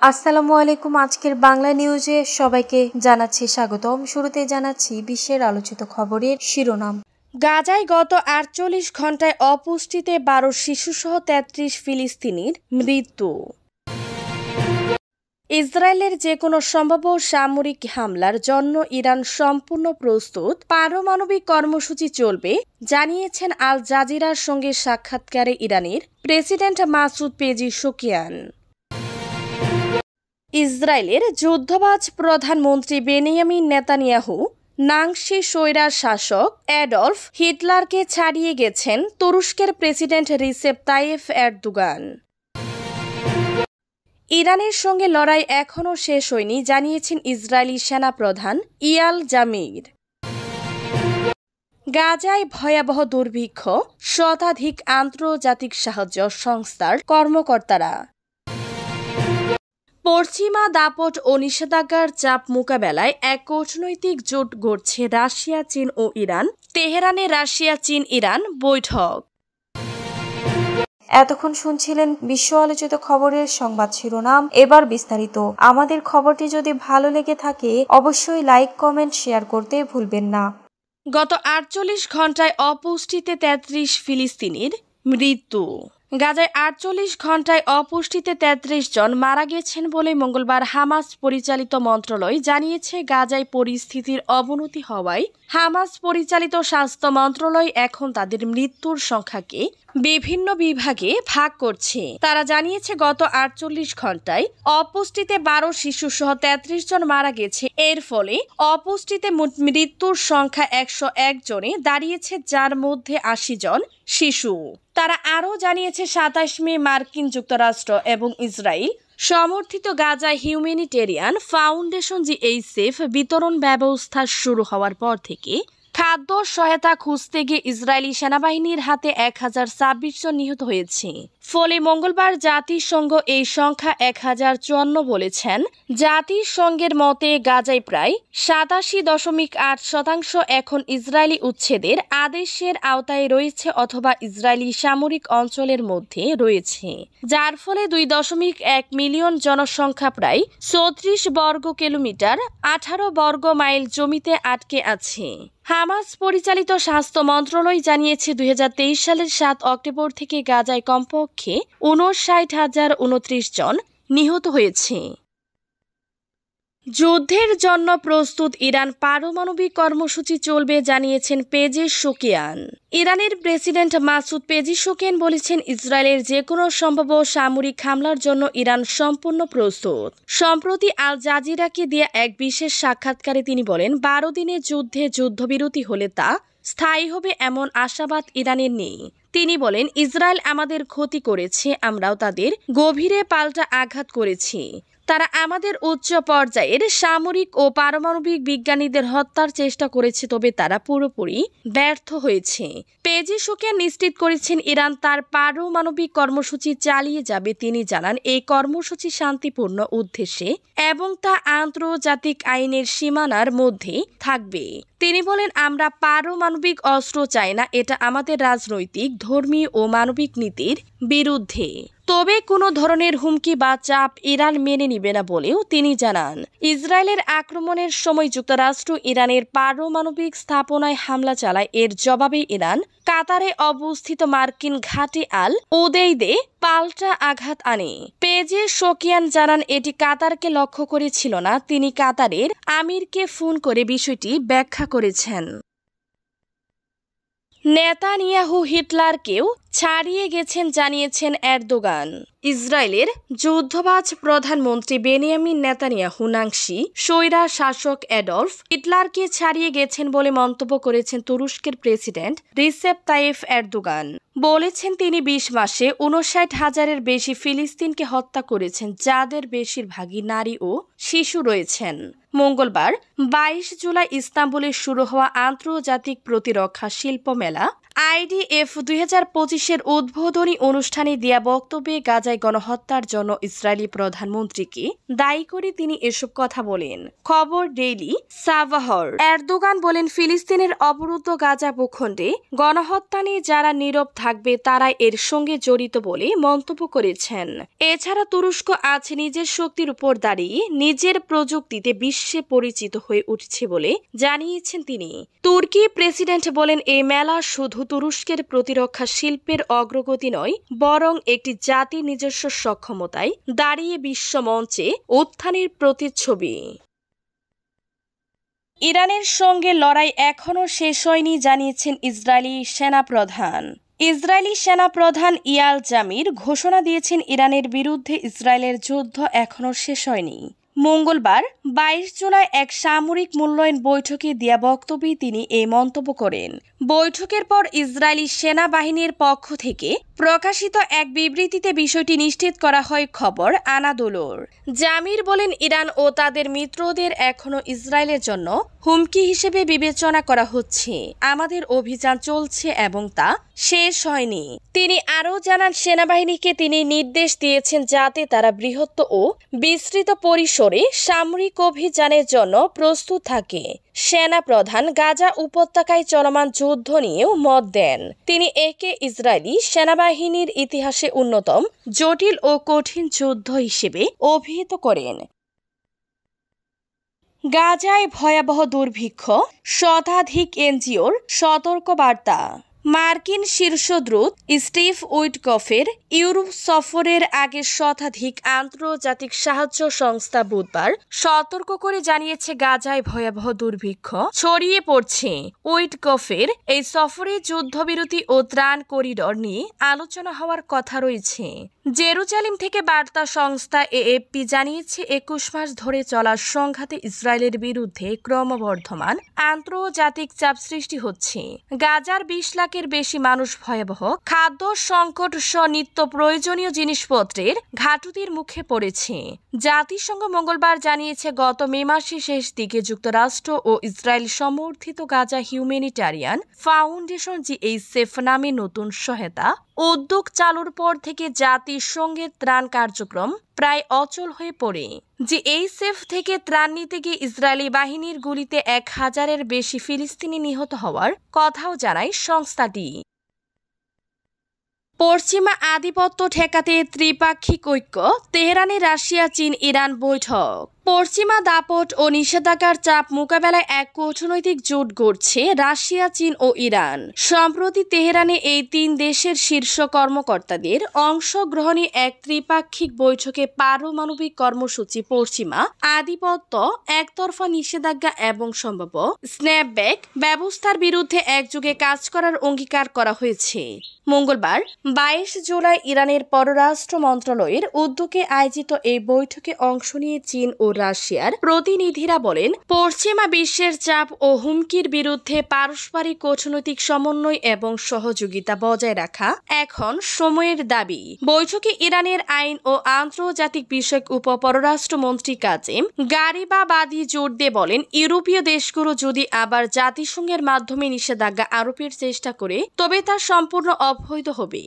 আসসালামু আলাইকুম। আজকের বাংলা নিউজে সবাইকে জানাচ্ছি স্বাগতম। শুরুতে জানাচ্ছি বিশ্বের আলোচিত খবরের শিরোনাম। গাজায় গত ৪৮ ঘন্টায় অপুষ্টিতে ১২ শিশুসহ ৩৩ ফিলিস্তিনির মৃত্যু। ইসরায়েলের যে কোনো সম্ভাব্য সামরিক হামলার জন্য ইরান সম্পূর্ণ প্রস্তুত, পারমাণবিক কর্মসূচি চলবে জানিয়েছেন আল জাজিরার সঙ্গে সাক্ষাৎকারে ইরানের প্রেসিডেন্ট মাসুদ পেজিশকিয়ান। ইসরায়েলের যুদ্ধবাজ প্রধানমন্ত্রী বেনিয়ামিন নেতানিয়াহু নাংশি স্বৈরার শাসক অ্যাডলফ হিটলারকে ছাড়িয়ে গেছেন তুরস্কের প্রেসিডেন্ট রিসেপ তাইয়েফ এরদোগান। ইরানের সঙ্গে লড়াই এখনও শেষ হয়নি জানিয়েছেন ইসরায়েলি সেনাপ্রধান ইয়াল জামির। গাজায় ভয়াবহ দুর্ভিক্ষ, শতাধিক আন্তর্জাতিক সাহায্য সংস্থার কর্মকর্তারা। পশ্চিমা দাপট ও নিষেধাজ্ঞার চাপ মোকাবেলায় এক কূটনৈতিক জোট গড়ছে রাশিয়া, চীন ও ইরান। তেহরানে রাশিয়া, চীন, ইরান বৈঠক। এতক্ষণ শুনছিলেন বিশ্ব আলোচিত খবরের সংবাদ শিরোনাম। এবার বিস্তারিত। আমাদের খবরটি যদি ভালো লেগে থাকে অবশ্যই লাইক, কমেন্ট, শেয়ার করতে ভুলবেন না। গত ৪৮ ঘন্টায় অপুষ্টিতে ৩৩ ফিলিস্তিনির মৃত্যু। গাজায় ৪৮ ঘন্টায় অপুষ্টিতে ৩৩ জন মারা গেছেন বলে মঙ্গলবার হামাস পরিচালিত মন্ত্রণালয় জানিয়েছে। গাজায় পরিস্থিতির অবনতি হওয়ায় হামাস পরিচালিত স্বাস্থ্য মন্ত্রণালয় এখন তাদের মৃত্যুর সংখ্যাকে বিভিন্ন বিভাগে ভাগ করছে। তারা জানিয়েছে গত ৪৮ ঘন্টায় অপুষ্টিতে ১২ শিশু সহ ৩৩ জন মারা গেছে। এর ফলে অপুষ্টিতে মৃত্যুর সংখ্যা ১০১ জনে দাঁড়িয়েছে, যার মধ্যে ৮০ জন শিশু। তারা আরও জানিয়েছে ২৭ মে মার্কিন যুক্তরাষ্ট্র এবং ইসরায়েল সমর্থিত গাজা হিউম্যানিটেরিয়ান ফাউন্ডেশন জিএইচএফ বিতরণ ব্যবস্থা শুরু হওয়ার পর থেকে খাদ্য সহায়তা খুঁজতে গিয়ে ইসরায়েলি সেনাবাহিনীর হাতে ১০২৬ জন নিহত হয়েছে। ফলে মঙ্গলবার জাতিসংঘ এই সংখ্যা ১০৫৪ বলেছেন। জাতিসংঘের মতে গাজায় প্রায় ৮৭.৮% এখন ইসরায়েলি উচ্ছেদের আদেশের আওতায় রয়েছে অথবা ইসরায়েলি সামরিক অঞ্চলের মধ্যে রয়েছে, যার ফলে ২.১ মিলিয়ন জনসংখ্যা প্রায় ৩৪ বর্গ কিলোমিটার ১৮ বর্গ মাইল জমিতে আটকে আছে। হামাস পরিচালিত স্বাস্থ্য মন্ত্রণালয় জানিয়েছে ২০২৩ সালের ৭ অক্টোবর থেকে গাজায় কমপক্ষে ৫৯,০২৯ জন নিহত হয়েছে। যুদ্ধের জন্য প্রস্তুত ইরান, পারমাণবিক কর্মসূচি চলবে জানিয়েছেন পেজিশকিয়ান। ইরানের প্রেসিডেন্ট মাসুদ পেজিশকিয়ান বলেছেন, ইসরায়েলের যে কোনো সম্ভাব্য সামরিক হামলার জন্য ইরান সম্পূর্ণ প্রস্তুত। সম্প্রতি আল জাজিরাকে দিয়ে এক বিশেষ সাক্ষাৎকারে তিনি বলেন, ১২ দিনের যুদ্ধে যুদ্ধবিরতি হলে তা স্থায়ী হবে এমন আশাবাদ ইরানের নেই। তিনি বলেন, ইসরায়েল আমাদের ক্ষতি করেছে, আমরাও তাদের গভীরে পাল্টা আঘাত করেছি। তারা আমাদের উচ্চ পর্যায়ের সামরিক ও পারমাণবিক বিজ্ঞানীদের হত্যার চেষ্টা করেছে, তবে তারা পুরোপুরি ব্যর্থ হয়েছে। পেজিশকিয়ান নিশ্চিত করেছেন ইরান তার পারমাণবিক কর্মসূচি চালিয়ে যাবে। তিনি জানান, এই কর্মসূচি শান্তিপূর্ণ উদ্দেশ্যে এবং তা আন্তর্জাতিক আইনের সীমানার মধ্যেই থাকবে। তিনি বলেন, আমরা পারমাণবিক অস্ত্র চাই না, এটা আমাদের রাজনৈতিক, ধর্মীয় ও মানবিক নীতির বিরুদ্ধে। তবে কোনো ধরনের হুমকি বা চাপ ইরান মেনে নিবে না বলেও তিনি জানান। ইসরায়েলের আক্রমণের সময় যুক্তরাষ্ট্র ইরানের পারমাণবিক স্থাপনায় হামলা চালায়। এর জবাবে ইরান কাতারে অবস্থিত মার্কিন ঘাঁটি আল উদেইদে পাল্টা আঘাত আনে। পেজিশকিয়ান জানান, এটি কাতারকে লক্ষ্য করে ছিল না। তিনি কাতারের আমিরকে ফোন করে বিষয়টি ব্যাখ্যা করেছেন। নেতানিয়াহু হিটলারকেও ছাড়িয়ে গেছেন জানিয়েছেন এরদোগান। ইসরায়েলের যুদ্ধবাজ প্রধানমন্ত্রী বেনিয়ামিন নেতানিয়াহু নাংশি স্বৈরার শাসক অ্যাডলফ হিটলারকে ছাড়িয়ে গেছেন বলে মন্তব্য করেছেন তুরস্কের প্রেসিডেন্ট রিসেপ তাইয়েফ এরদোগান। বলেছেন, তিনি ২০ মাসে ৫৯,০০০-এর বেশি ফিলিস্তিনকে হত্যা করেছেন, যাদের বেশিরভাগই নারী ও শিশু রয়েছেন। মঙ্গলবার ২২ জুলাই ইস্তাম্বুলে শুরু হওয়া আন্তর্জাতিক প্রতিরক্ষা শিল্প মেলা IDF 2025-এর উদ্বোধনী অনুষ্ঠানে দেয়া বক্তব্যে গাজায় গণহত্যার জন্য ইসরায়েলি প্রধানমন্ত্রীকে দায়ী করে তিনি এসব কথা বলেন। খবর ডেইলি সাভাহর। এরদোগান বলেন, ফিলিস্তিনের অবরুদ্ধ গাজা ভূখণ্ডে গণহত্যা নিয়ে যারা নীরব থাকবে তারাই এর সঙ্গে জড়িত বলে মন্তব্য করেছেন। এছাড়া তুরস্ক আজ নিজের শক্তির উপর দাঁড়িয়ে নিজের প্রযুক্তিতে বিশ্বে পরিচিত হয়ে উঠছে বলে জানিয়েছেন তিনি। তুর্কি প্রেসিডেন্ট বলেন, এই মেলা শুধু তুরস্কের প্রতিরক্ষা শিল্পের অগ্রগতি নয়, বরং একটি জাতির নিজস্ব সক্ষমতায় দাঁড়িয়ে বিশ্ব মঞ্চে উত্থানের প্রতিচ্ছবি। ইরানের সঙ্গে লড়াই এখনও শেষ হয়নি জানিয়েছেন ইসরায়েলি সেনাপ্রধান। ইসরায়েলি সেনাপ্রধান ইয়াল জামির ঘোষণা দিয়েছেন, ইরানের বিরুদ্ধে ইসরায়েলের যুদ্ধ এখনও শেষ হয়নি। মঙ্গলবার 22 জুলাই এক সামরিক মূল্যায়ন বৈঠকে দেয়া বক্তব্যে তিনি এই মন্তব্য করেন। বৈঠকের পর ইসরায়েলি সেনাবাহিনীর পক্ষ থেকে প্রকাশিত এক বিবৃতিতে বিষয়টি নিশ্চিত করা হয়। খবর আনাদোলুর। জামির বলেন, ইরান ও তাদের মিত্রদের এখনও ইসরায়েলের জন্য হুমকি হিসেবে বিবেচনা করা হচ্ছে। আমাদের অভিযান চলছে এবং তা শেষ হয়নি। তিনি আরও জানান, সেনাবাহিনীকে তিনি নির্দেশ দিয়েছেন যাতে তারা বৃহৎ ও বিস্তৃত পরিসরে সামরিক অভিযানের জন্য প্রস্তুত থাকে। সেনাপ্রধান গাজা উপত্যকায় চলমান যুদ্ধ নিয়েও মত দেন। তিনি একে ইসরায়েলি সেনাবাহিনীর ইতিহাসে অন্যতম জটিল ও কঠিন যুদ্ধ হিসেবে অভিহিত করেন। গাজায় ভয়াবহ দুর্ভিক্ষ, শতাধিক এনজিওর সতর্কবার্তা। মার্কিন শীর্ষদূত স্টিভ উইটকফের ইউরোপ সফরের আগে শতাধিক আন্তর্জাতিক সাহায্য সংস্থা বুধবার সতর্ক করে জানিয়েছে, গাজায় ভয়াবহ দুর্ভিক্ষ ছড়িয়ে পড়ছে। উইটকফের এই সফরে যুদ্ধবিরতি ও ত্রাণ করিডর নিয়ে আলোচনা হওয়ার কথা রয়েছে। জেরুজালেম থেকে বার্তা সংস্থা AFP জানিয়েছে, 21 মাস ধরে চলা সংঘাতে ইসরায়েলের বিরুদ্ধে ক্রমবর্ধমান আন্তর্জাতিক চাপ সৃষ্টি হচ্ছে। গাজার 20 লাখের বেশি মানুষ ভয়াবহ খাদ্য সংকট সহ নিত্য প্রয়োজনীয় জিনিসপত্রের ঘাটতির মুখে পড়েছে। জাতিসংঘ মঙ্গলবার জানিয়েছে, গত মে মাসের শেষ দিকে যুক্তরাষ্ট্র ও ইসরায়েল সমর্থিত গাজা হিউম্যানিটারিয়ান ফাউন্ডেশন GHF নামে নতুন সহায়তা উদ্যোগ চালুর পর থেকে জাতিসংঘের ত্রাণ কার্যক্রম প্রায় অচল হয়ে পড়ে। GHF থেকে ত্রাণ নিতে গিয়ে ইসরায়েলি বাহিনীর গুলিতে 1000-এর বেশি ফিলিস্তিনি নিহত হওয়ার কথাও জানায় সংস্থাটি। পশ্চিমা আধিপত্য ঠেকাতে ত্রিপাক্ষিক ঐক্য, তেহরানে রাশিয়া চীন ইরান বৈঠক। পশ্চিমা দাপট ও নিষেধাজ্ঞার চাপ মোকাবেলায় এক কূটনৈতিক জোট গড়ছে রাশিয়া, চীন ও ইরান। সম্প্রতি তেহরানে এই 3 দেশের শীর্ষ কর্মকর্তাদের অংশগ্রহণে এক ত্রিপাক্ষিক বৈঠকে পারমাণবিক কর্মসূচি, পশ্চিমা আধিপত্য, একতরফা নিষেধাজ্ঞা এবং সম্ভাব্য স্ন্যাপব্যাক ব্যবস্থার বিরুদ্ধে একযোগে কাজ করার অঙ্গীকার করা হয়েছে। মঙ্গলবার 22 জুলাই ইরানের পররাষ্ট্র মন্ত্রণালয়ের উদ্যোগে আয়োজিত এই বৈঠকে অংশ নিয়ে চীন ও রাশিয়ার প্রতিনিধিরা বলেন, পশ্চিমা বিশ্বের চাপ ও হুমকির বিরুদ্ধে পারস্পরিক কূটনৈতিক সমন্বয় এবং সহযোগিতা বজায় রাখা এখন সময়ের দাবি। বৈঠকে ইরানের আইন ও আন্তর্জাতিক বিষয়ক উপপররাষ্ট্রমন্ত্রী কাজেম গারিবাবাদি জোর দিয়ে বলেন, ইউরোপীয় দেশগুলো যদি আবার জাতিসংঘের মাধ্যমে নিষেধাজ্ঞা আরোপের চেষ্টা করে তবে তা সম্পূর্ণ অবৈধ হবে।